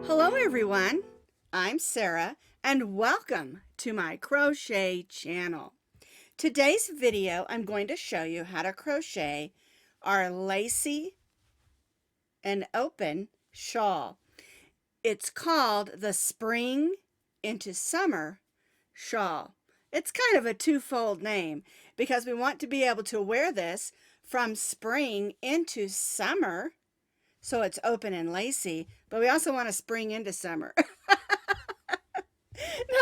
Hello everyone, I'm Sara and welcome to my crochet channel. Today's video I'm going to show you how to crochet our lacy and open shawl. It's called the Spring into Summer shawl. It's kind of a twofold name because we want to be able to wear this from spring into summer. So it's open and lacy, but we also want to spring into summer. Now,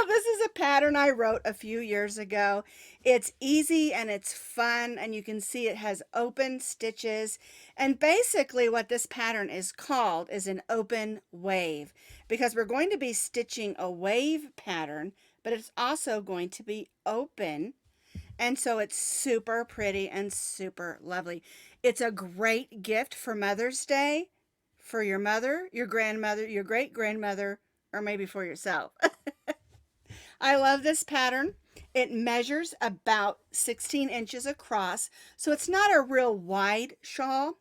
this is a pattern I wrote a few years ago. It's easy and it's fun, and you can see it has open stitches. And basically what this pattern is called is an open wave, because we're going to be stitching a wave pattern, but it's also going to be open. And so it's super pretty and super lovely. It's a great gift for Mother's Day, for your mother, your grandmother, your great-grandmother, or maybe for yourself. I love this pattern. It measures about 16 inches across, so it's not a real wide shawl,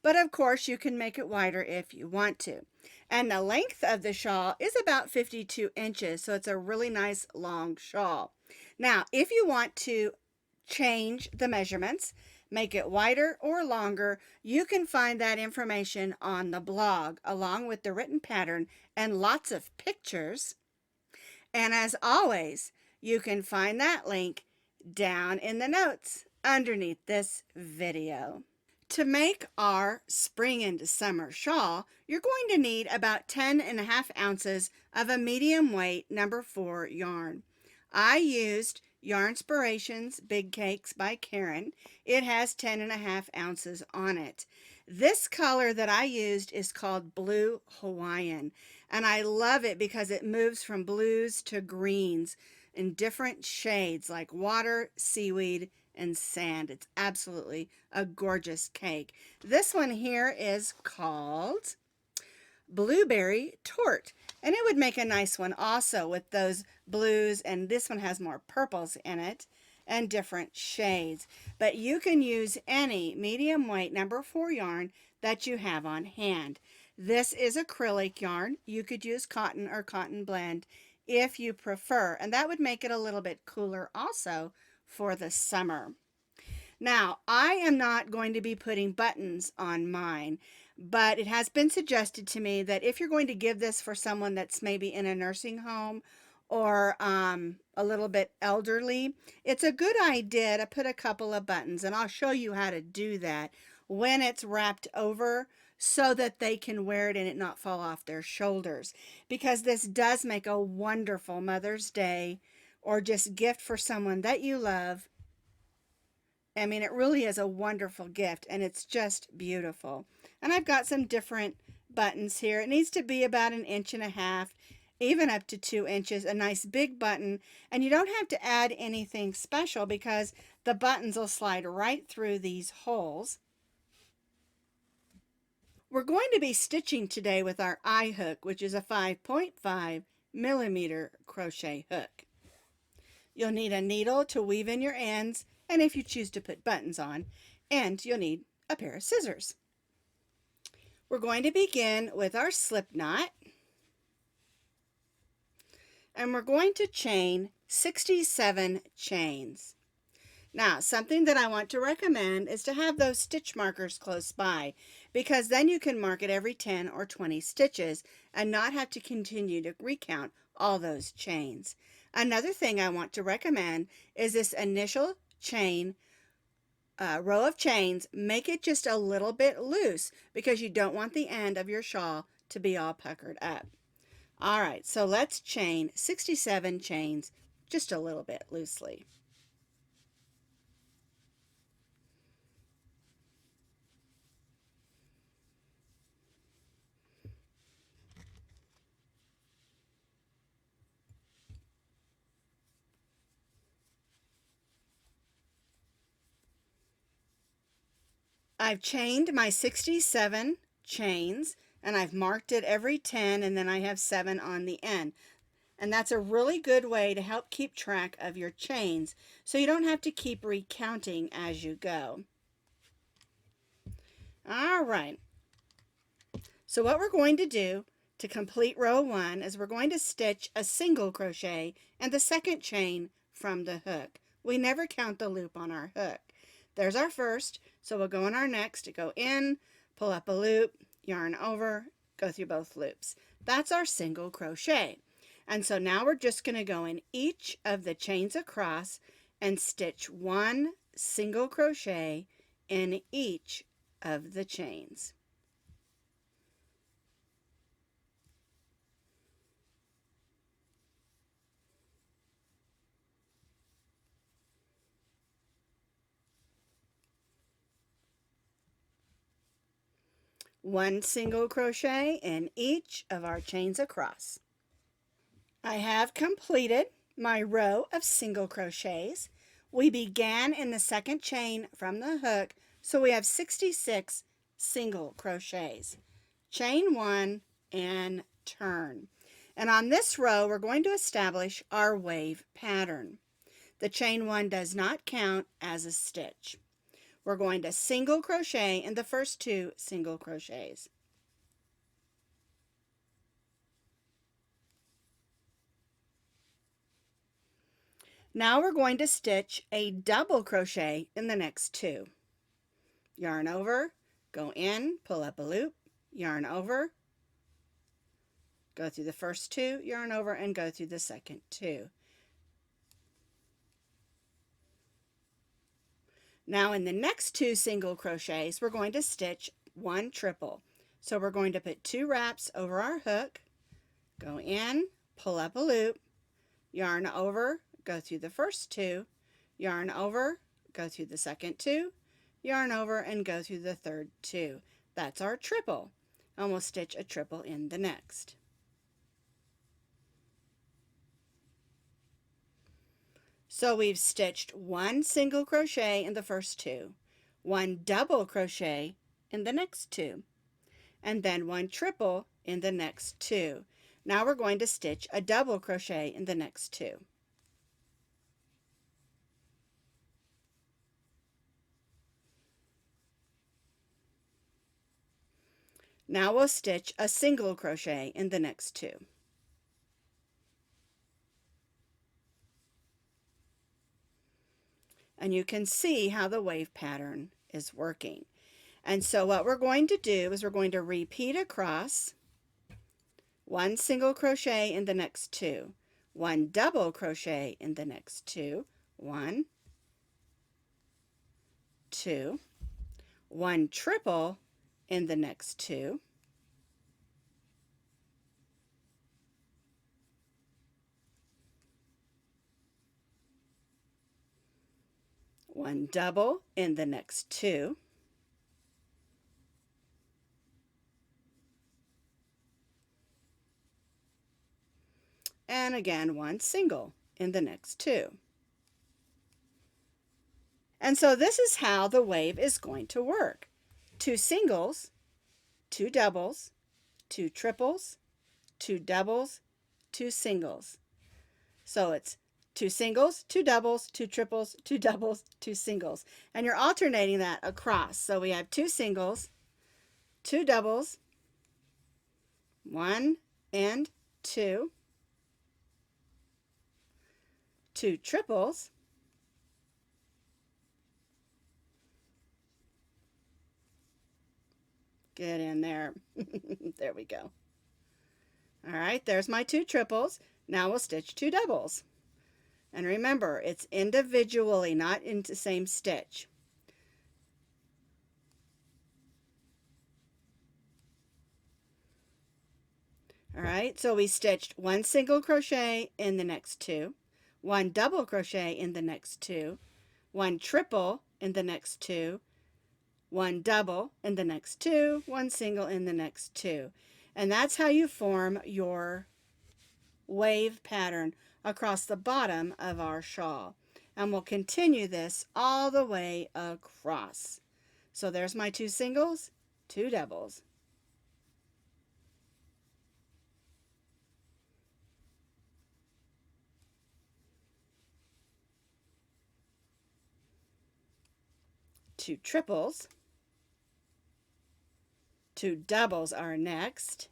but of course you can make it wider if you want to. And the length of the shawl is about 52 inches, so it's a really nice long shawl. Now, if you want to change the measurements, make it wider or longer, you can find that information on the blog along with the written pattern and lots of pictures. And as always, you can find that link down in the notes underneath this video. To make our spring into summer shawl, you're going to need about 10.5 ounces of a medium weight number 4 yarn. I used Yarnspirations Big Cakes by Caron. It has 10.5 ounces on it. This color that I used is called Blue Hawaiian, and I love it because it moves from blues to greens in different shades like water, seaweed, and sand. It's absolutely a gorgeous cake. This one here is called Blueberry Tort, and it would make a nice one also with those blues, and this one has more purples in it and different shades. But you can use any medium weight number 4 yarn that you have on hand. This is acrylic yarn. You could use cotton or cotton blend if you prefer, and that would make it a little bit cooler also for the summer. Now, I am not going to be putting buttons on mine, but it has been suggested to me that if you're going to give this for someone that's maybe in a nursing home or a little bit elderly, it's a good idea to put a couple of buttons, and I'll show you how to do that when it's wrapped over so that they can wear it and it not fall off their shoulders, because this does make a wonderful Mother's Day or just gift for someone that you love. I mean, it really is a wonderful gift, and it's just beautiful. And I've got some different buttons here. It needs to be about 1.5 inches, even up to 2 inches, a nice big button. And you don't have to add anything special because the buttons will slide right through these holes. We're going to be stitching today with our eye hook, which is a 5.5 millimeter crochet hook. You'll need a needle to weave in your ends, and if you choose to put buttons on, and you'll need a pair of scissors. We're going to begin with our slip knot, and we're going to chain 67 chains. Now, something that I want to recommend is to have those stitch markers close by, because then you can mark it every 10 or 20 stitches and not have to continue to recount all those chains. Another thing I want to recommend is this initial chain, row of chains, make it just a little bit loose because you don't want the end of your shawl to be all puckered up. All right, so let's chain 67 chains just a little bit loosely. I've chained my 67 chains, and I've marked it every 10, and then I have 7 on the end. And that's a really good way to help keep track of your chains so you don't have to keep recounting as you go. All right. So what we're going to do to complete row 1 is we're going to stitch a single crochet and the second chain from the hook. We never count the loop on our hook. There's our first, so we'll go on our next, go in, pull up a loop, yarn over, go through both loops. That's our single crochet. And so now we're just going to go in each of the chains across and stitch one single crochet in each of the chains. One single crochet in each of our chains across. I have completed my row of single crochets. We began in the second chain from the hook, so we have 66 single crochets. Chain 1 and turn. And on this row, we're going to establish our wave pattern. The chain 1 does not count as a stitch. We're going to single crochet in the first 2 single crochets. Now we're going to stitch a double crochet in the next 2. Yarn over, go in, pull up a loop, yarn over, go through the first 2, yarn over, and go through the second 2. Now in the next 2 single crochets, we're going to stitch 1 triple. So we're going to put 2 wraps over our hook, go in, pull up a loop, yarn over, go through the first 2, yarn over, go through the second 2, yarn over, and go through the third 2. That's our triple. And we'll stitch a triple in the next. So we've stitched 1 single crochet in the first 2, 1 double crochet in the next 2, and then 1 triple in the next 2. Now we're going to stitch a double crochet in the next 2. Now we'll stitch a single crochet in the next 2. And you can see how the wave pattern is working. And so what we're going to do is we're going to repeat across 1 single crochet in the next 2, 1 double crochet in the next 2, 1, 2, 1 triple in the next 2, 1 double in the next 2, and again 1 single in the next 2. And so this is how the wave is going to work. 2 singles, 2 doubles, 2 triples, 2 doubles, 2 singles. So it's 2 singles, 2 doubles, 2 triples, 2 doubles, 2 singles. And you're alternating that across. So we have 2 singles, 2 doubles, 1 and 2, 2 triples, get in there. There we go. All right, there's my 2 triples. Now we'll stitch 2 doubles. And remember, it's individually, not in the same stitch. All right, so we stitched 1 single crochet in the next 2, 1 double crochet in the next 2, 1 triple in the next 2, 1 double in the next 2, 1 single in the next 2. And that's how you form your wave pattern across the bottom of our shawl. And we'll continue this all the way across. So there's my 2 singles, 2 doubles. Two triples, 2 doubles are next,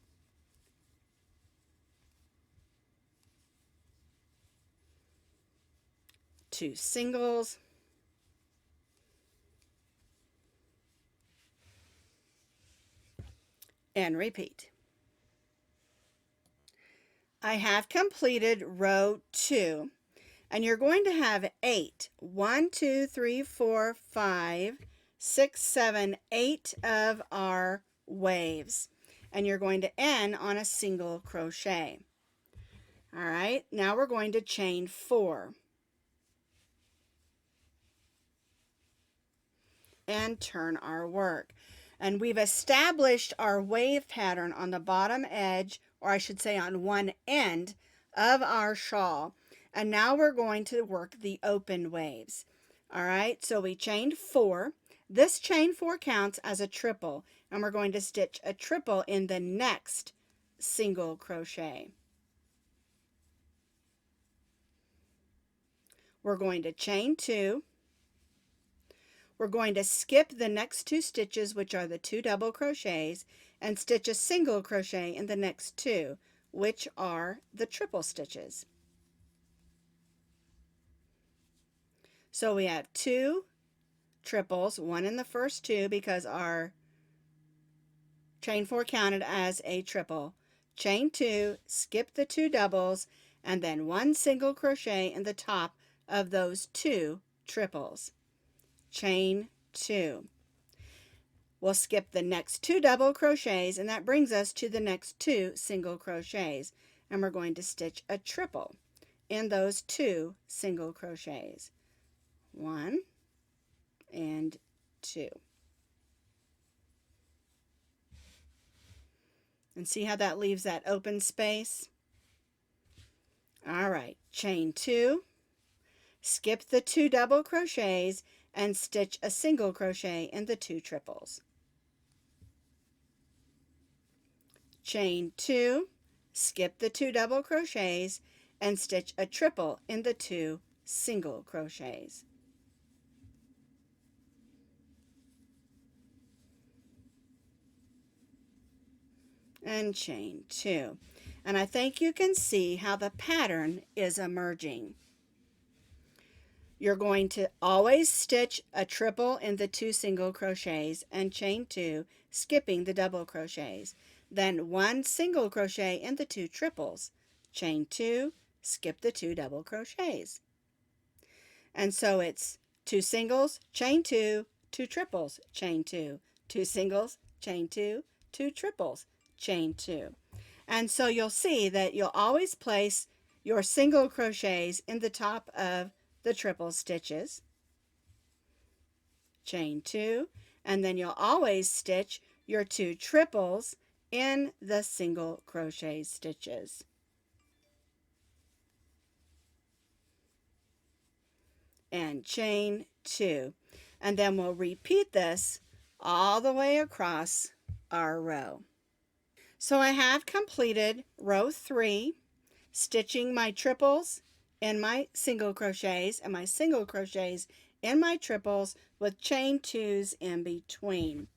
2 singles, and repeat. I have completed row 2, and you're going to have 8. 1, 2, 3, 4, 5, 6, 7, 8 of our waves, and you're going to end on a single crochet. All right, now we're going to chain 4 and turn our work. And we've established our wave pattern on the bottom edge, or I should say on one end of our shawl. And now we're going to work the open waves. All right, so we chained 4. This chain 4 counts as a triple, and we're going to stitch a triple in the next single crochet. We're going to chain 2. We're going to skip the next 2 stitches, which are the 2 double crochets, and stitch a single crochet in the next 2, which are the triple stitches. So we have 2 triples, 1 in the first 2 because our chain 4 counted as a triple. Chain 2, skip the 2 doubles, and then 1 single crochet in the top of those 2 triples. Chain 2. We'll skip the next 2 double crochets, and that brings us to the next 2 single crochets, and we're going to stitch a triple in those 2 single crochets. 1 and 2. And see how that leaves that open space? All right, chain 2, skip the 2 double crochets, and stitch a single crochet in the 2 triples. Chain 2, skip the 2 double crochets, and stitch a triple in the 2 single crochets. And chain 2. And I think you can see how the pattern is emerging. You're going to always stitch a triple in the 2 single crochets and chain 2, skipping the double crochets. Then 1 single crochet in the 2 triples, chain 2, skip the 2 double crochets. And so it's 2 singles, chain 2, 2 triples, chain 2, 2 singles, chain 2, 2 triples, chain 2. And so you'll see that you'll always place your single crochets in the top of the triple stitches, chain 2, and then you'll always stitch your 2 triples in the single crochet stitches. And chain 2. And then we'll repeat this all the way across our row. So I have completed row 3, stitching my triples in my single crochets and my single crochets in my triples with chain 2s in between.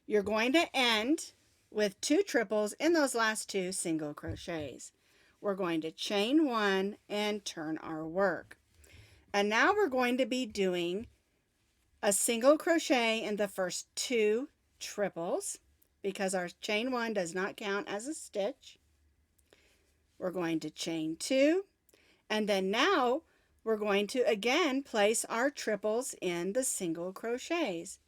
You're going to end with 2 triples in those last 2 single crochets. We're going to chain 1 and turn our work. And now we're going to be doing a single crochet in the first 2 triples because our chain 1 does not count as a stitch. We're going to chain 2, and then now we're going to again place our triples in the single crochets.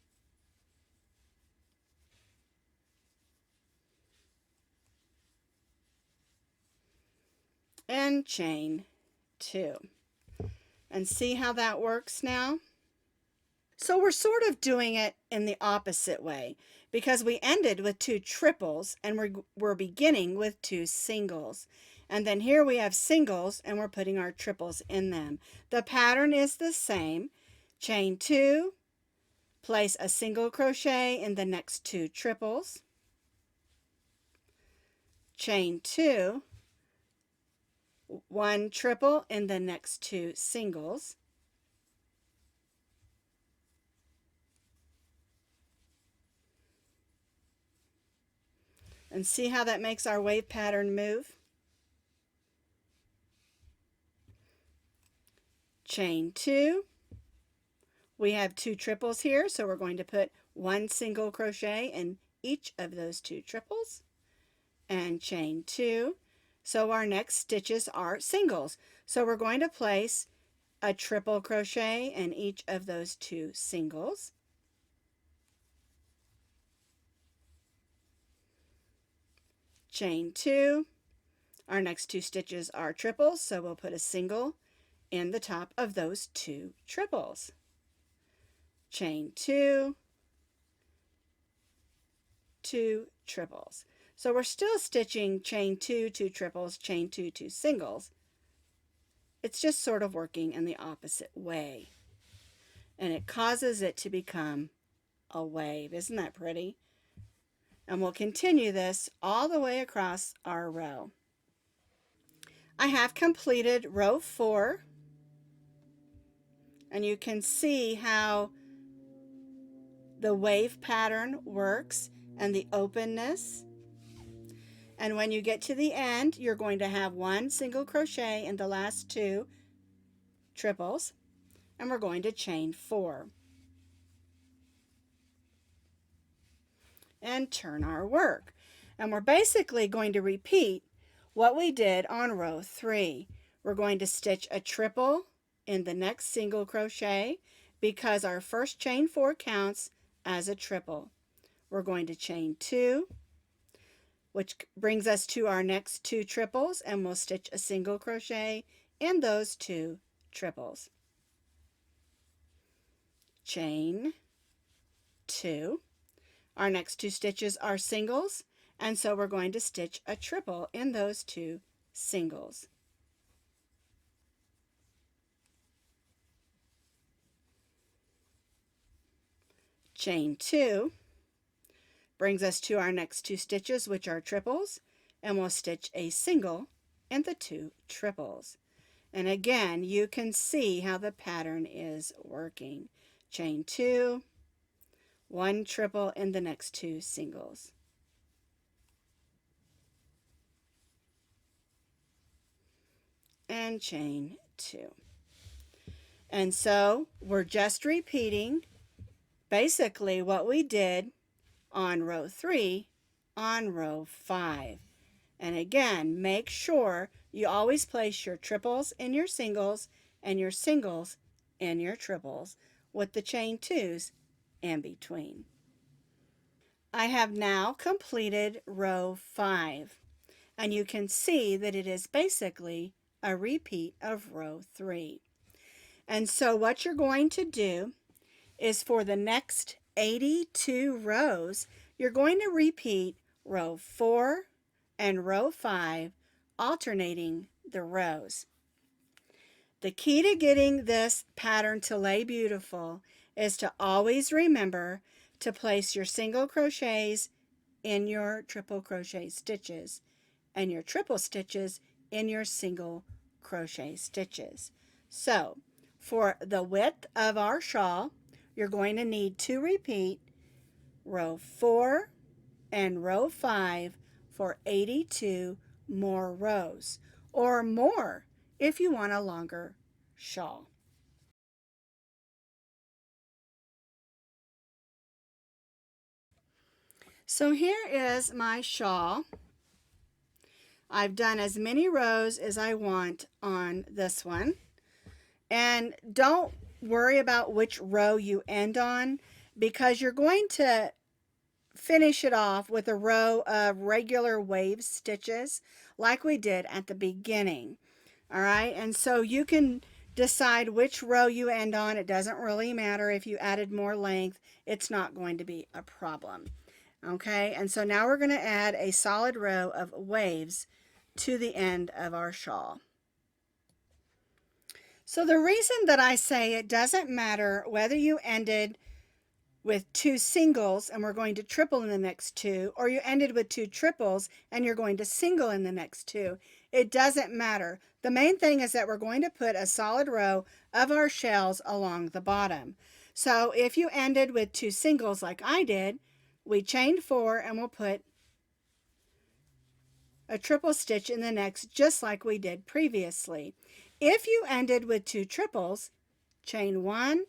And chain 2. And see how that works now? So we're sort of doing it in the opposite way because we ended with 2 triples and we're beginning with 2 singles. And then here we have singles and we're putting our triples in them. The pattern is the same. Chain 2, place a single crochet in the next 2 triples. Chain 2, 1 triple in the next 2 singles. And see how that makes our wave pattern move? chain 2. We have 2 triples here, so we're going to put 1 single crochet in each of those 2 triples, and chain 2. So our next stitches are singles. So we're going to place a triple crochet in each of those 2 singles, chain 2. Our next 2 stitches are triples, so we'll put a single in the top of those 2 triples, chain 2, 2 triples. So we're still stitching chain 2, 2 triples, chain 2, 2 singles. It's just sort of working in the opposite way. And it causes it to become a wave. Isn't that pretty? And we'll continue this all the way across our row. I have completed row 4. And you can see how the wave pattern works and the openness. And when you get to the end, you're going to have 1 single crochet in the last 2 triples, and we're going to chain 4 and turn our work. And we're basically going to repeat what we did on row 3. We're going to stitch a triple in the next single crochet because our first chain 4 counts as a triple. We're going to chain 2, which brings us to our next 2 triples, and we'll stitch a single crochet in those 2 triples. Chain 2. Our next 2 stitches are singles, and so we're going to stitch a triple in those 2 singles. Chain 2 brings us to our next 2 stitches, which are triples, and we'll stitch a single in the 2 triples. And again, you can see how the pattern is working. Chain 2, 1 triple in the next 2 singles. And chain 2. And so we're just repeating basically what we did on row 3 on row 5. And again, make sure you always place your triples in your singles and your singles in your triples with the chain 2s in between. I have now completed row 5, and you can see that it is basically a repeat of row 3. And so what you're going to do is for the next 82 rows, you're going to repeat row 4 and row 5, alternating the rows. The key to getting this pattern to lay beautiful is to always remember to place your single crochets in your triple crochet stitches and your triple stitches in your single crochet stitches. So for the width of our shawl, you're going to need to repeat row 4 and row 5 for 82 more rows, or more if you want a longer shawl. So here is my shawl. I've done as many rows as I want on this one. And don't worry about which row you end on, because you're going to finish it off with a row of regular wave stitches like we did at the beginning. All right, and so you can decide which row you end on. It doesn't really matter if you added more length. It's not going to be a problem. Okay, and so now we're going to add a solid row of waves to the end of our shawl. So the reason that I say it doesn't matter whether you ended with 2 singles and we're going to triple in the next 2, or you ended with 2 triples and you're going to single in the next 2, it doesn't matter. The main thing is that we're going to put a solid row of our shells along the bottom. So if you ended with 2 singles like I did, we chained 4 and we'll put a triple stitch in the next, just like we did previously. If you ended with 2 triples, chain 1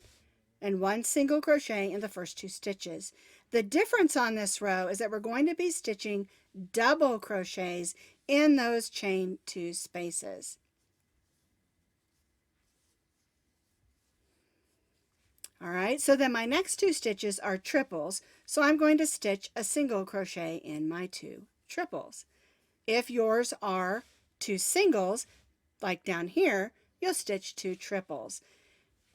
and 1 single crochet in the first 2 stitches. The difference on this row is that we're going to be stitching double crochets in those chain 2 spaces. All right, so then my next 2 stitches are triples, so I'm going to stitch a single crochet in my 2 triples. If yours are 2 singles, like down here, you'll stitch 2 triples.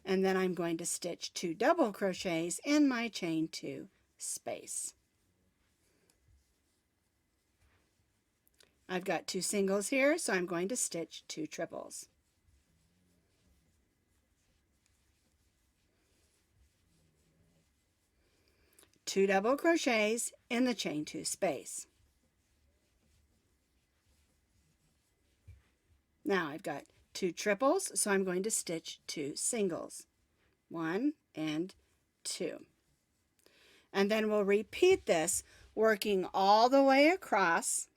And then I'm going to stitch 2 double crochets in my chain 2 space. I've got 2 singles here, so I'm going to stitch 2 triples. Two double crochets in the chain 2 space. Now I've got 2 triples, so I'm going to stitch 2 singles. 1 and 2. And then we'll repeat this, working all the way across,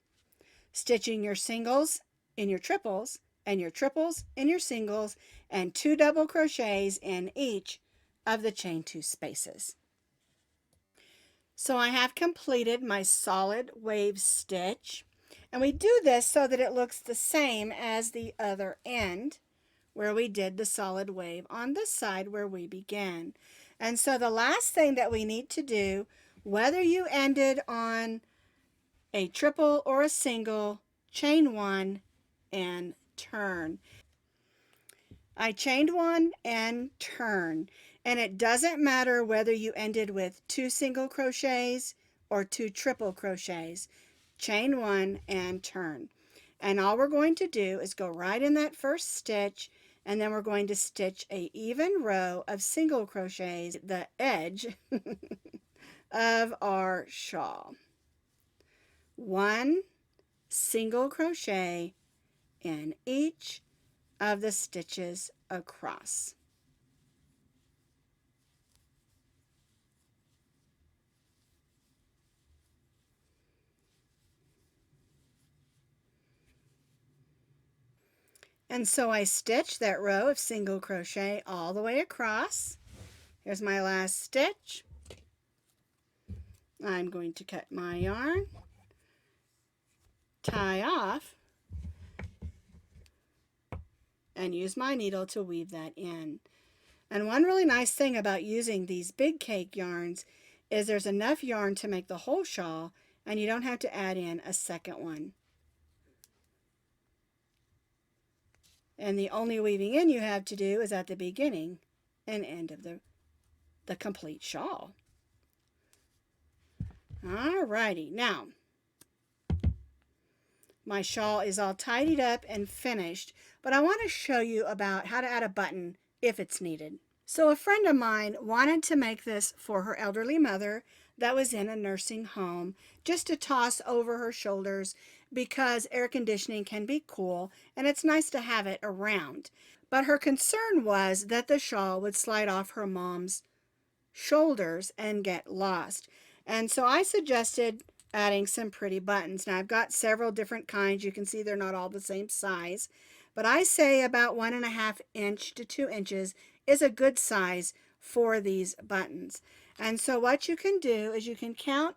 stitching your singles in your triples and your triples in your singles, and 2 double crochets in each of the chain 2 spaces. So I have completed my solid wave stitch, and we do this so that it looks the same as the other end where we did the solid wave on this side where we began. And so the last thing that we need to do, whether you ended on a triple or a single, chain 1 and turn. I chained 1 and turn, and it doesn't matter whether you ended with 2 single crochets or 2 triple crochets. Chain 1 and turn. And all we're going to do is go right in that first stitch, and then we're going to stitch a even row of single crochets the edge of our shawl. 1 single crochet in each of the stitches across. And so I stitch that row of single crochet all the way across. Here's my last stitch. I'm going to cut my yarn, tie off, and use my needle to weave that in. And one really nice thing about using these big cake yarns is there's enough yarn to make the whole shawl, and you don't have to add in a second one. And the only weaving in you have to do is at the beginning and end of the complete shawl. Alrighty, now my shawl is all tidied up and finished, but I want to show you about how to add a button if it's needed. So a friend of mine wanted to make this for her elderly mother that was in a nursing home, just to toss over her shoulders because air conditioning can be cool and it's nice to have it around. But her concern was that the shawl would slide off her mom's shoulders and get lost. And so I suggested adding some pretty buttons. Now I've got several different kinds. You can see they're not all the same size, but I say about 1.5 inch to 2 inches is a good size for these buttons. And so what you can do is you can count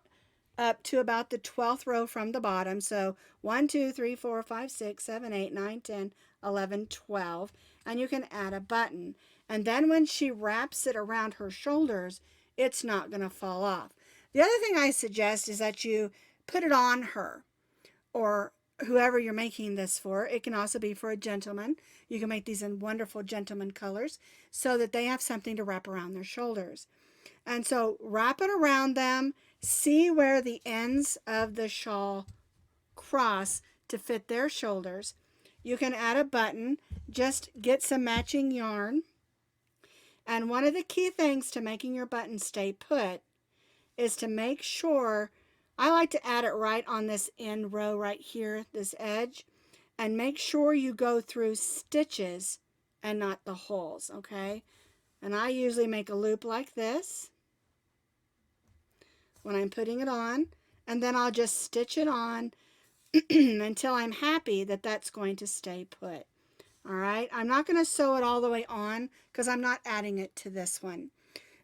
up to about the 12th row from the bottom. So 1, 2, 3, 4, 5, 6, 7, 8, 9, 10, 11, 12, and you can add a button. And then when she wraps it around her shoulders, it's not going to fall off. The other thing I suggest is that you put it on her or whoever you're making this for. It can also be for a gentleman. You can make these in wonderful gentleman colors so that they have something to wrap around their shoulders. And so wrap it around them. See where the ends of the shawl cross to fit their shoulders. You can add a button. Just get some matching yarn. And one of the key things to making your button stay put is to make sure, I like to add it right on this end row right here, this edge, and make sure you go through stitches and not the holes, okay? And I usually make a loop like this when I'm putting it on, and then I'll just stitch it on until I'm happy that that's going to stay put. All right, I'm not going to sew it all the way on because I'm not adding it to this one.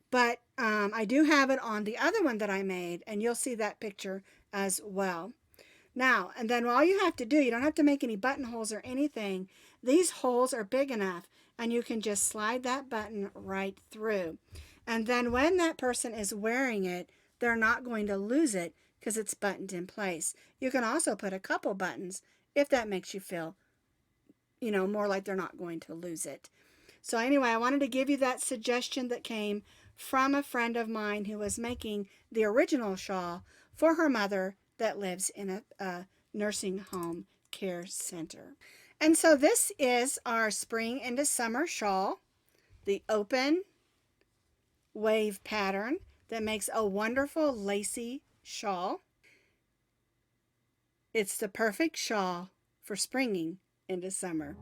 But I do have it on the other one that I made, and you'll see that picture as well. Now, and then all you have to do, you don't have to make any buttonholes or anything. These holes are big enough, and you can just slide that button right through. And then when that person is wearing it, they're not going to lose it because it's buttoned in place. You can also put a couple buttons if that makes you feel, more like they're not going to lose it. So anyway, I wanted to give you that suggestion that came from a friend of mine who was making the original shawl for her mother that lives in a nursing home care center. And so this is our spring into summer shawl, the open wave pattern that makes a wonderful lacy shawl. It's the perfect shawl for springing into summer.